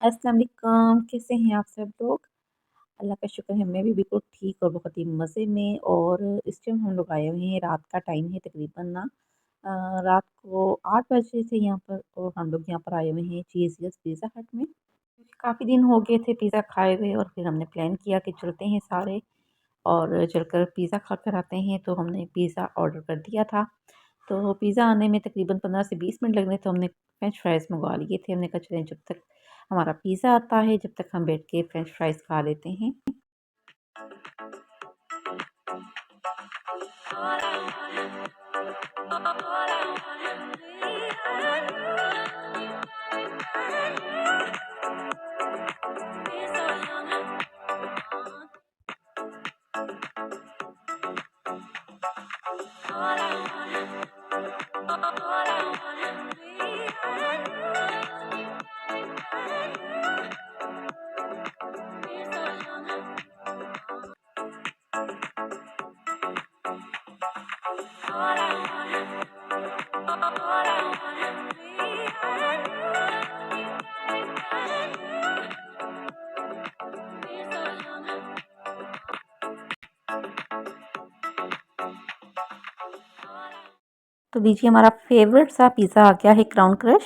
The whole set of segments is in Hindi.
अस्सलाम वालेकुम, कैसे हैं आप सब लोग? अल्लाह का शुक्र है मैं भी बिल्कुल ठीक और बहुत ही मज़े में। और इस टाइम हम लोग आए हुए हैं, रात का टाइम है तकरीबन ना रात को 8 बजे थे यहाँ पर। और हम लोग यहाँ पर आए हुए हैं चीज़ पिज़्ज़ा हट में। काफ़ी दिन हो गए थे पिज़्ज़ा खाए हुए और फिर हमने प्लान किया कि चलते हैं सारे और चलकर पिज़्ज़ा खा कर आते हैं। तो हमने पिज़्ज़ा ऑर्डर कर दिया था। तो पिज़्ज़ा आने में तकरीबन 15 से 20 मिनट लगने, तो हमने फ्रेंच फ्राइज़ मँगवा लिए थे। हमने कहा चलें जब तक हमारा पिज़्ज़ा आता है, जब तक हम बैठ के फ्रेंच फ्राइज़ खा लेते हैं। तो लीजिए हमारा फेवरेट सा पिज़्ज़ा आ गया है, क्राउन क्रश।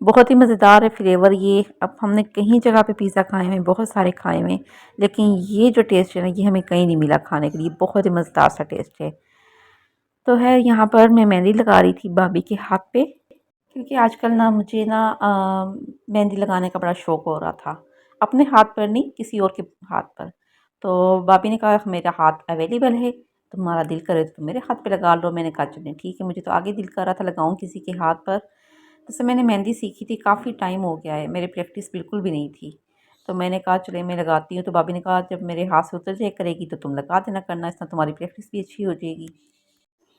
बहुत ही मज़ेदार है फ्लेवर ये। अब हमने कहीं जगह पे पिज़्ज़ा खाए हुए हैं, बहुत सारे खाए हुए हैं, लेकिन ये जो टेस्ट है ना, ये हमें कहीं नहीं मिला खाने के लिए। बहुत ही मज़ेदार सा टेस्ट है। तो है यहाँ पर मैं मेहंदी लगा रही थी भाभी के हाथ पे, क्योंकि आजकल ना मुझे ना मेहंदी लगाने का बड़ा शौक हो रहा था। अपने हाथ पर नहीं, किसी और के हाथ पर। तो भाभी ने कहा मेरा हाथ अवेलेबल है, तुम्हारा दिल करे तो तुम मेरे हाथ पे लगा लो। मैंने कहा चलें ठीक है, मुझे तो आगे दिल कर रहा था लगाऊं किसी के हाथ पर। जैसे मैंने मेहंदी सीखी थी, काफ़ी टाइम हो गया है, मेरी प्रैक्टिस बिल्कुल भी नहीं थी। तो मैंने कहा चले मैं लगाती हूँ। तो भाभी ने कहा जब मेरे हाथ से उतर जाए करेगी तो तुम लगा देना करना, इसमें तुम्हारी प्रैक्टिस भी अच्छी हो जाएगी।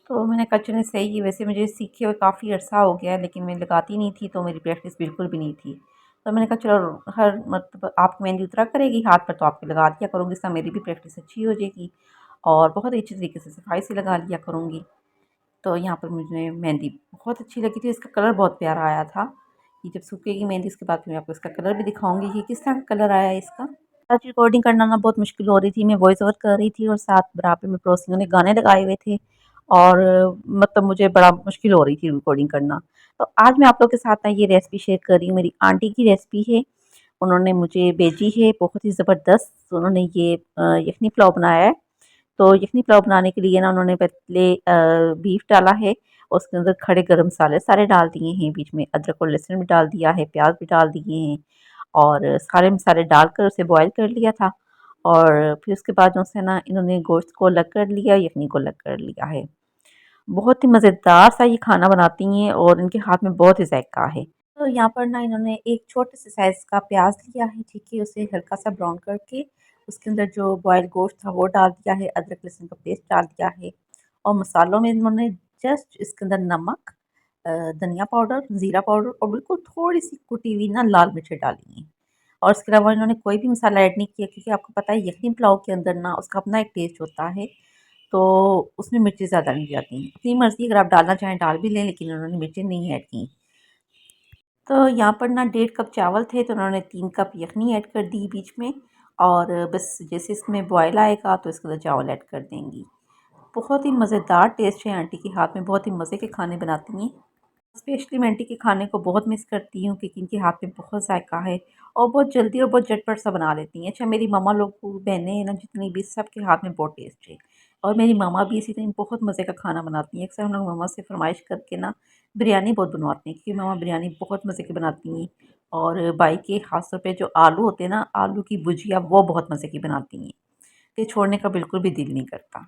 तो मैंने कहा चलें सही है, वैसे मुझे सीखे हुए काफ़ी अर्सा हो गया है, लेकिन मैं लगाती नहीं थी, तो मेरी प्रैक्टिस बिल्कुल भी नहीं थी। तो मैंने कहा चलो हर मतलब आपकी मेहंदी उतरा करेगी हाथ पर तो आपकी लगा दिया करूँगी, इससे मेरी भी प्रैक्टिस अच्छी हो जाएगी और बहुत अच्छी तरीके से सफाई से लगा लिया करूँगी। तो यहाँ पर मुझे मेहंदी बहुत अच्छी लगी थी, इसका कलर बहुत प्यारा आया था। ये जब सूखेगी मेहंदी उसके बाद फिर मैं आपको इसका कलर भी दिखाऊँगी कि किस तरह का कलर आया है इसका। आज रिकॉर्डिंग करना ना बहुत मुश्किल हो रही थी, मैं वॉइस ओवर कर रही थी और साथ बराबर में पड़ोसियों ने गाने लगाए हुए थे और मतलब मुझे बड़ा मुश्किल हो रही थी रिकॉर्डिंग करना। तो आज मैं आप लोग के साथ ना ये रेसिपी शेयर कर रही हूँ, मेरी आंटी की रेसिपी है। उन्होंने मुझे भेजी है, बहुत ही ज़बरदस्त उन्होंने ये यखनी पुलाव बनाया है। तो यखनी पुलाव बनाने के लिए ना उन्होंने पहले बीफ डाला है, उसके अंदर खड़े गरम मसाले सारे डाल दिए हैं, बीच में अदरक और लहसुन भी डाल दिया है, प्याज भी डाल दिए हैं और सारे मसाले डालकर उसे बॉयल कर लिया था। और फिर उसके बाद जो है ना इन्होंने गोश्त को अलग कर लिया, यखनी को अलग कर लिया है। बहुत ही मज़ेदार सा ये खाना बनाती हैं और इनके हाथ में बहुत ही जायका है। तो यहाँ पर ना इन्होंने एक छोटे से साइज़ का प्याज लिया है, ठीक है, उसे हल्का सा ब्राउन करके उसके अंदर जो बॉयल गोश्त था वो डाल दिया है, अदरक लहसुन का पेस्ट डाल दिया है और मसालों में इन्होंने जस्ट इसके अंदर नमक, धनिया पाउडर, ज़ीरा पाउडर और बिल्कुल थोड़ी सी कुटी हुई ना लाल मिर्च डाली हैं। और इसके अलावा इन्होंने कोई भी मसाला ऐड नहीं किया, क्योंकि आपको पता है यखनी पुलाव के अंदर ना उसका अपना एक टेस्ट होता है, तो उसमें मिर्चें ज़्यादा नहीं जाती हैं। अपनी मर्ज़ी अगर आप डालना चाहें डाल भी लें, लेकिन उन्होंने मिर्चें नहीं ऐड की। तो यहाँ पर ना 1.5 कप चावल थे, तो उन्होंने 3 कप यखनी ऐड कर दी बीच में और बस जैसे इसमें बॉयल आएगा तो इसके अंदर चावल ऐड कर देंगी। बहुत ही मज़ेदार टेस्ट है आंटी के हाथ में, बहुत ही मज़े के खाने बनाती हैं। स्पेशली मैं आंटी के खाने को बहुत मिस करती हूँ, क्योंकि इनके हाथ में बहुत जायका है और बहुत जल्दी और बहुत झटपट सा बना लेती हैं। अच्छा मेरी मम्मा लोग को बहनें हैं ना जितनी भी, सबके हाथ में बहुत टेस्ट है और मेरी मामा भी इसी तरह बहुत मज़े का खाना बनाती हैं। अक्सर हम लोग मामा से फरमाइश करके ना बिरयानी बहुत बनवाते हैं, क्योंकि मामा बिरयानी बहुत मज़े की बनाती हैं। और बाई के ख़ास तौर पे जो आलू होते हैं ना, आलू की भुजिया वो बहुत मज़े की बनाती हैं, कि छोड़ने का बिल्कुल भी दिल नहीं करता।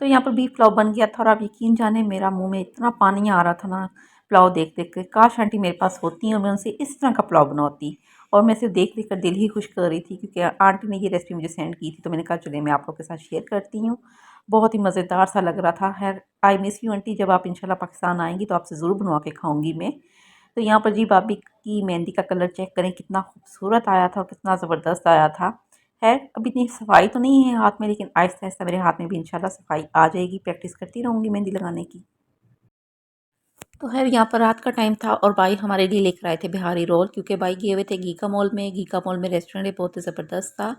तो यहाँ पर बीफ पुलाव बन गया था और आप यकीन जाने मेरा मुंह में इतना पानी आ रहा था ना पुलाव देख देख कर। काश आंटी मेरे पास होती और मैं उनसे इस तरह का पुलाव बनवाती। और मैं सिर्फ देख देख कर दिल ही खुश कर रही थी क्योंकि आंटी ने ये रेसिपी मुझे सेंड की थी, तो मैंने कहा चलिए मैं आप लोग के साथ शेयर करती हूँ। बहुत ही मज़ेदार सा लग रहा था। खैर आई मिस यू आंटी, जब आप इंशाल्लाह पाकिस्तान आएंगी तो आपसे ज़रूर बनवा के खाऊंगी मैं। तो यहाँ पर जी भाभी की मेहंदी का कलर चेक करें, कितना खूबसूरत आया था और कितना ज़बरदस्त आया था। है अभी इतनी सफाई तो नहीं है हाथ में, लेकिन आहिस्ता आहिस्ता मेरे हाथ में भी इंशाल्लाह सफाई आ जाएगी। प्रैक्टिस करती रहूँगी मेहंदी लगाने की। तो है यहाँ पर रात का टाइम था और भाई हमारे लिए लेकर आए थे बिहारी रोल, क्योंकि भाई गए हुए थे गीका मॉल में। गीका मॉल में रेस्टोरेंट है, बहुत ही ज़बरदस्त था,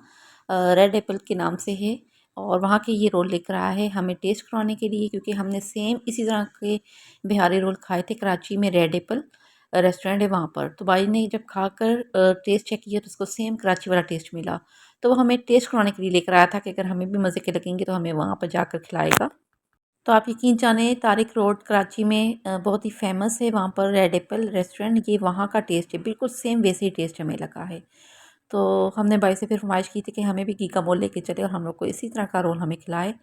रेड एप्पल के नाम से है। और वहाँ के ये रोल लेकर आया है हमें टेस्ट करवाने के लिए, क्योंकि हमने सेम इसी तरह के बिहारी रोल खाए थे कराची में, रेड एप्पल रेस्टोरेंट है वहाँ पर। तो भाई ने जब खाकर टेस्ट चेक किया तो उसको सेम कराची वाला टेस्ट मिला। तो वो हमें टेस्ट करवाने के लिए लेकर आया था कि अगर हमें भी मज़े के लगेंगे तो हमें वहाँ पर जाकर खिलाएगा। तो आप यकीन जाने तारिक रोड कराची में बहुत ही फेमस है वहाँ पर रेड एप्पल रेस्टोरेंट। ये वहाँ का टेस्ट है, बिल्कुल सेम वैसे ही टेस्ट हमें लगा है। तो हमने भाई से फिर फरमाइश की थी कि हमें भी गीका मॉल लेके चले और हम लोग को इसी तरह का रोल हमें खिलाए।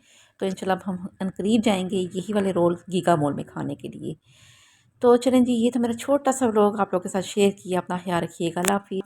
तो इंशाल्लाह अब हम अनकरीब जाएंगे यही वाले रोल गीका मॉल में खाने के लिए। तो चलें जी, ये तो मेरा छोटा सा व्लॉग आप लोगों के साथ शेयर किया। अपना ख्याल रखिएगा। अल्लाह हाफिज़।